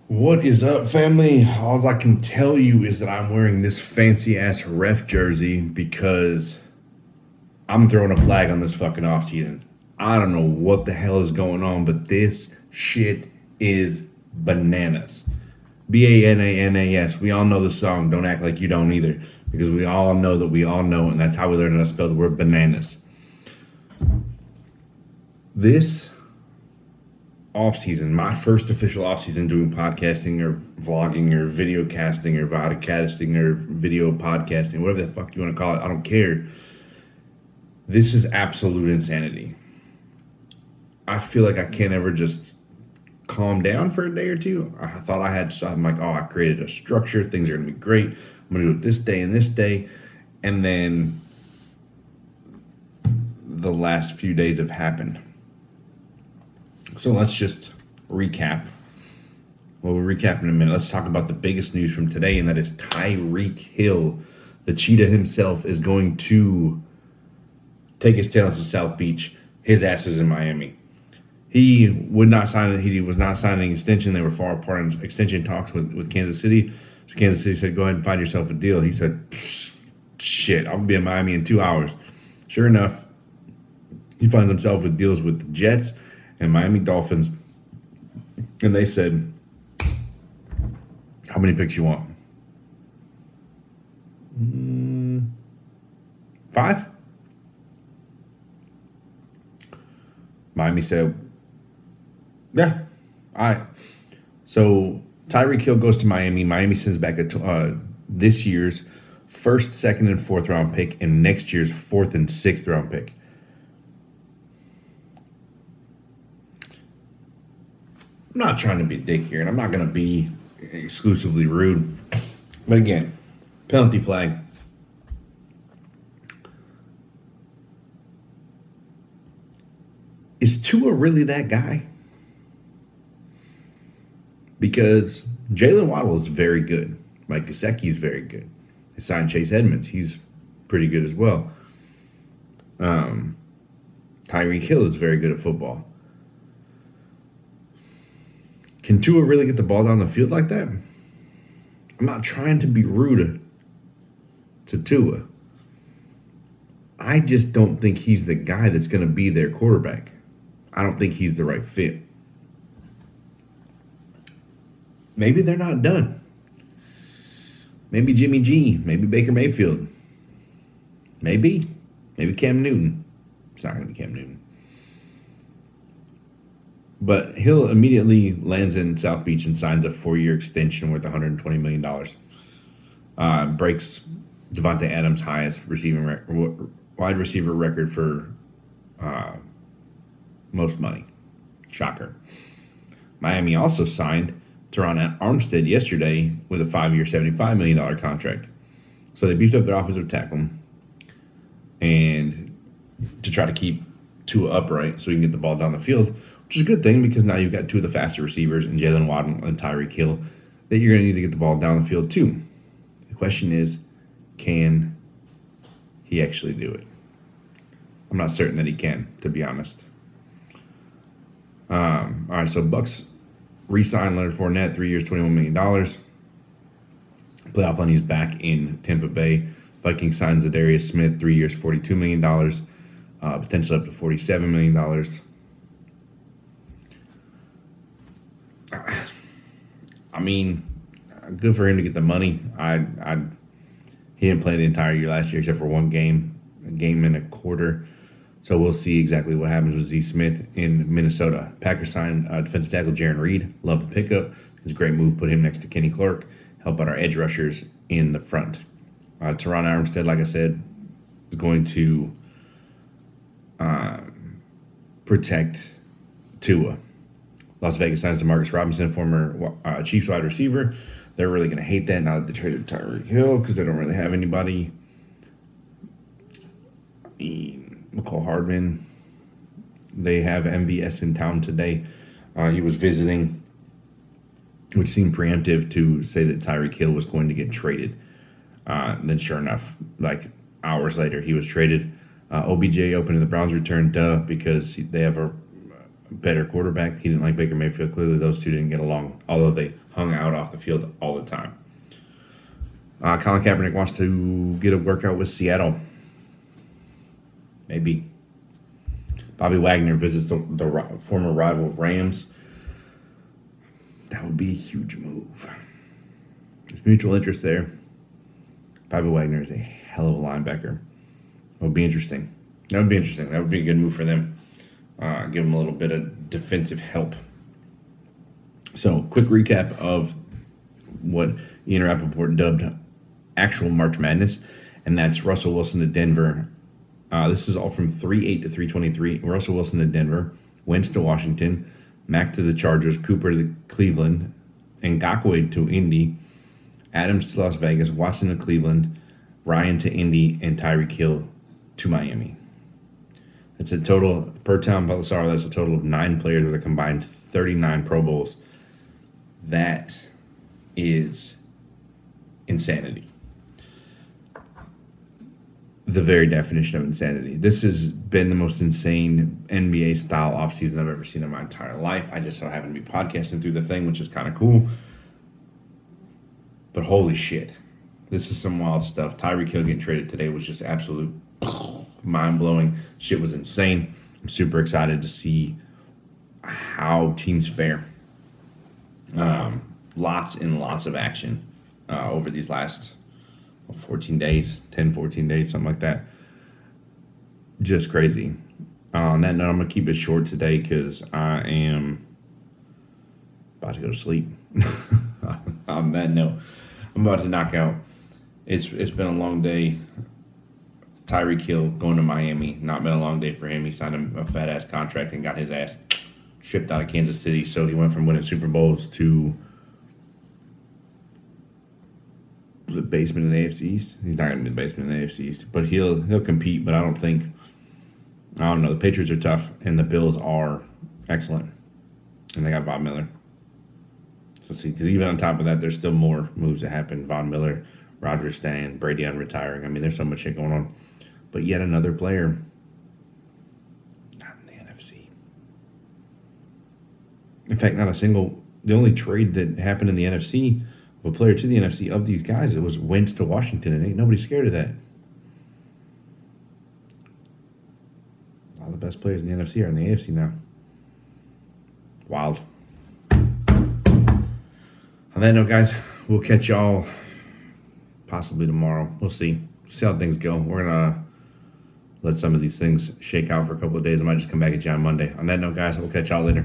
What is up, family? All I can tell you is that I'm wearing this fancy ass ref jersey because I'm throwing a flag on this fucking offseason. I don't know what the hell is going on, but this shit is bananas. Bananas. We all know the song. Don't act like you don't either, because we all know that we all know it, and that's how we learned how to spell the word bananas. This off season, my first official off season doing podcasting or vlogging or video casting or vodcasting or video podcasting, whatever the fuck you want to call it, I don't care. This is absolute insanity. I feel like I can't ever just calm down for a day or two. I thought I had, so I'm like, oh, I created a structure. Things are going to be great. I'm going to do it this day and this day. And then the last few days have happened. So let's just recap. Well, we'll recap in a minute. Let's talk about the biggest news from today, and that is Tyrique Hill, the Cheetah himself, is going to take his talents to South Beach. His ass is in Miami. He would not sign it. He was not signing an extension. They were far apart in extension talks with Kansas City. So Kansas City said, go ahead and find yourself a deal. He said, shit, I'll be in Miami in 2 hours. Sure enough, he finds himself with deals with the Jets and Miami Dolphins. And they said, how many picks you want? 5? Miami said, yeah, all right. So Tyreek Hill goes to Miami. Miami sends back this year's first, second, and fourth round pick and next year's fourth and sixth round pick. I'm not trying to be a dick here, and I'm not going to be exclusively rude. But again, penalty flag. Is Tua really that guy? Because Jalen Waddle is very good. Mike Gesicki is very good. They signed Chase Edmonds. He's pretty good as well. Tyreek Hill is very good at football. Can Tua really get the ball down the field like that? I'm not trying to be rude to Tua. I just don't think he's the guy that's going to be their quarterback. I don't think he's the right fit. Maybe they're not done. Maybe Jimmy G. Maybe Baker Mayfield. Maybe Cam Newton. It's not going to be Cam Newton. But Hill immediately lands in South Beach and signs a 4-year extension worth $120 million. Breaks Devontae Adams' highest wide receiver record for most money. Shocker. Miami also signed Teron Armstead yesterday with a 5-year, $75 million contract. So they beefed up their offensive tackle and to try to keep Tua upright so he can get the ball down the field, which is a good thing because now you've got two of the faster receivers in Jalen Waddle and Tyreek Hill that you're going to need to get the ball down the field too. The question is, can he actually do it? I'm not certain that he can, to be honest. All right, so Bucks re-signed Leonard Fournette, 3 years, $21 million. Playoff money's back in Tampa Bay. Vikings signs Darius Smith, 3 years, $42 million. Potentially up to $47 million. I mean, good for him to get the money. He didn't play the entire year last year except for one game, a game and a quarter. So we'll see exactly what happens with Z Smith in Minnesota. Packers signed defensive tackle Jaron Reed. Love the pickup. It's a great move. Put him next to Kenny Clark. Help out our edge rushers in the front. Teron Armstead, like I said, is going to protect Tua. Las Vegas signs Demarcus Robinson, former Chiefs wide receiver. They're really going to hate that now that they traded Tyreek Hill because they don't really have anybody. McCall Hardman. They have MVS in town today. He was visiting, which seemed preemptive to say that Tyreek Hill was going to get traded. Then sure enough, like hours later, he was traded. OBJ opening the Browns return, because they have better quarterback. He didn't like Baker Mayfield. Clearly, those two didn't get along, although they hung out off the field all the time. Colin Kaepernick wants to get a workout with Seattle. Maybe. Bobby Wagner visits the former rival Rams. That would be a huge move. There's mutual interest there. Bobby Wagner is a hell of a linebacker. It would be interesting. That would be interesting. That would be a good move for them. Give them a little bit of defensive help. So, quick recap of what Ian Rappaport dubbed actual March Madness, and that's Russell Wilson to Denver. This is all from 3-8 to 323. Russell Wilson to Denver, Wentz to Washington, Mack to the Chargers, Cooper to Cleveland, Ngakoue to Indy, Adams to Las Vegas, Watson to Cleveland, Ryan to Indy, and Tyreek Hill to Miami. That's a total, per Tom Pelissaro, that's a total of 9 players with a combined 39 Pro Bowls. That is insanity. The very definition of insanity. This has been the most insane NBA style offseason I've ever seen in my entire life. I just so happen to be podcasting through the thing, which is kind of cool. But holy shit, this is some wild stuff. Tyreek Hill getting traded today was just absolute mind-blowing. Shit was insane. I'm super excited to see how teams fare. Lots and lots of action over these last 14 days, 14 days, something like that. Just crazy. On that note, I'm going to keep it short today because I am about to go to sleep. On that note, I'm about to knock out. It's been a long day. Tyreek Hill going to Miami. Not been a long day for him. He signed a fat-ass contract and got his ass shipped out of Kansas City. So he went from winning Super Bowls to the basement of the AFC East. He's not going to be the basement of the AFC East. But he'll compete, but I don't know. The Patriots are tough, and the Bills are excellent. And they got Von Miller. So see, because even on top of that, there's still more moves that happen. Von Miller, Rodgers staying, Brady unretiring. I mean, there's so much shit going on. But yet another player, not in the NFC. In fact, not a single. The only trade that happened in the NFC, of a player to the NFC of these guys, it was Wentz to Washington, and ain't nobody scared of that. A lot of the best players in the NFC are in the AFC now. Wild. On that note, guys, we'll catch y'all possibly tomorrow. We'll see. See how things go. We're going to let some of these things shake out for a couple of days. I might just come back at you on Monday. On that note, guys, we'll catch y'all later.